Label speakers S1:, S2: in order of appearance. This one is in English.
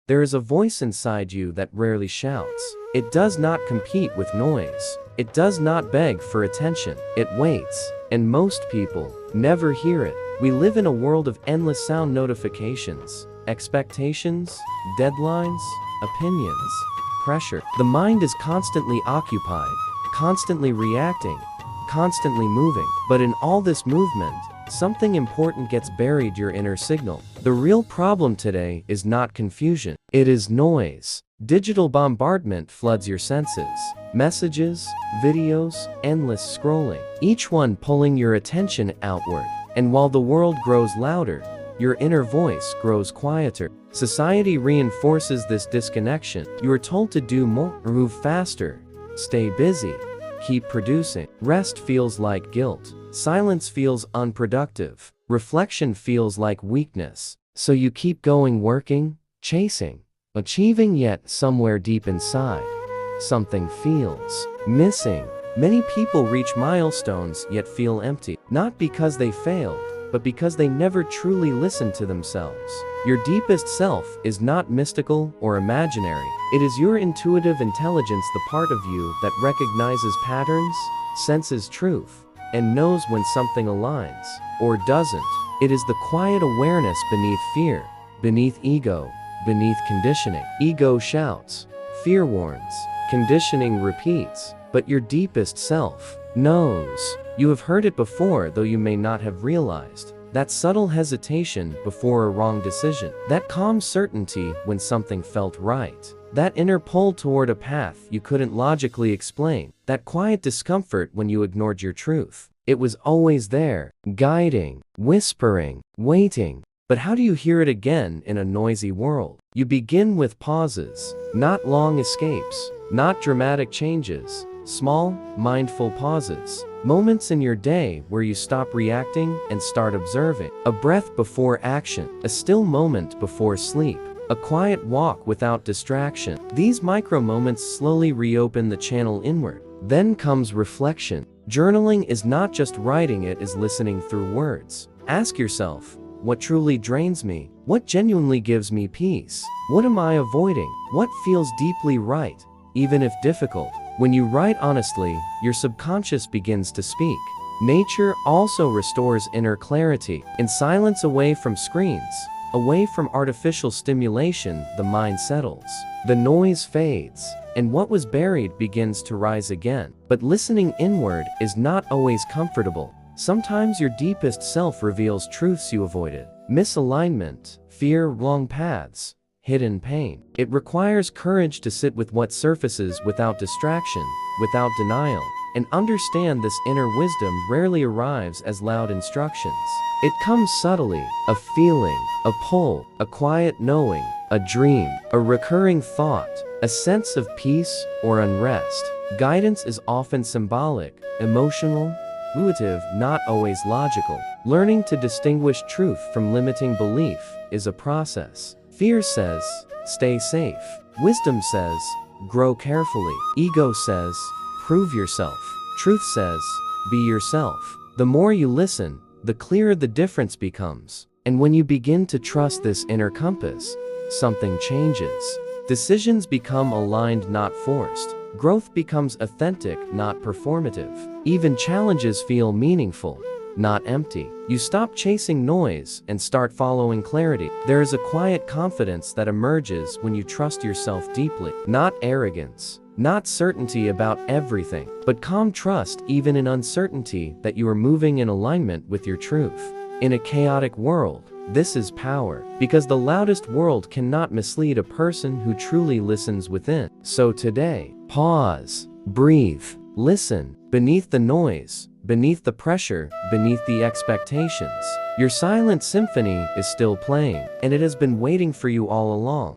S1: There is a voice inside you that rarely shouts. It does not compete with noise. It does not beg for attention. It waits. And most people never hear it. We live in a world of endless sound notifications, expectations, deadlines, opinions, pressure. The mind is constantly occupied, constantly reacting, constantly moving. But in all this movement, something important gets buried: your inner signal. The real problem today is not confusion. It is noise. Digital bombardment floods your senses. Messages, videos, endless scrolling, each one pulling your attention outward. And while the world grows louder, your inner voice grows quieter. Society reinforces this disconnection. You are told to do more, move faster, stay busy, keep producing. Rest feels like guilt. Silence feels unproductive. Reflection feels like weakness. So you keep going, working, chasing, achieving, yet somewhere deep inside, something feels missing. Many people reach milestones yet feel empty, not because they failed, but because they never truly listened to themselves. Your deepest self is not mystical or imaginary. It is your intuitive intelligence, the part of you that recognizes patterns, senses truth, and knows when something aligns or doesn't. It is the quiet awareness beneath fear, beneath ego, beneath conditioning. Ego shouts, fear warns, conditioning repeats, but your deepest self knows. You have heard it before, though you may not have realized. That subtle hesitation before a wrong decision. That calm certainty when something felt right. That inner pull toward a path you couldn't logically explain. That quiet discomfort when you ignored your truth. It was always there, guiding, whispering, waiting. But how do you hear it again in a noisy world? You begin with pauses, not long escapes, not dramatic changes. Small, mindful pauses. Moments in your day where you stop reacting and start observing. A breath before action. A still moment before sleep. A quiet walk without distraction. These micro moments slowly reopen the channel inward. Then comes reflection. Journaling is not just writing, it is listening through words. Ask yourself, what truly drains me? What genuinely gives me peace? What am I avoiding? What feels deeply right, even if difficult? When you write honestly, your subconscious begins to speak. Nature also restores inner clarity. In silence, away from screens, away from artificial stimulation, the mind settles. The noise fades, and what was buried begins to rise again. But listening inward is not always comfortable. Sometimes your deepest self reveals truths you avoided. Misalignment, fear, wrong paths, hidden pain. It requires courage to sit with what surfaces without distraction, without denial, and understand this inner wisdom rarely arrives as loud instructions. It comes subtly, a feeling, a pull, a quiet knowing, a dream, a recurring thought, a sense of peace or unrest. Guidance is often symbolic, emotional, intuitive, not always logical. Learning to distinguish truth from limiting belief is a process. Fear says, stay safe. Wisdom says, grow carefully. Ego says, prove yourself. Truth says, be yourself. The more you listen, the clearer the difference becomes. And when you begin to trust this inner compass, something changes. Decisions become aligned, not forced. Growth becomes authentic, not performative. Even challenges feel meaningful, not empty. You stop chasing noise and start following clarity. There is a quiet confidence that emerges when you trust yourself deeply. Not arrogance, not certainty about everything, but calm trust even in uncertainty that you are moving in alignment with your truth. In a chaotic world, this is power, because the loudest world cannot mislead a person who truly listens within. So today, pause, breathe, listen. Beneath the noise, beneath the pressure, beneath the expectations, your silent symphony is still playing, and it has been waiting for you all along.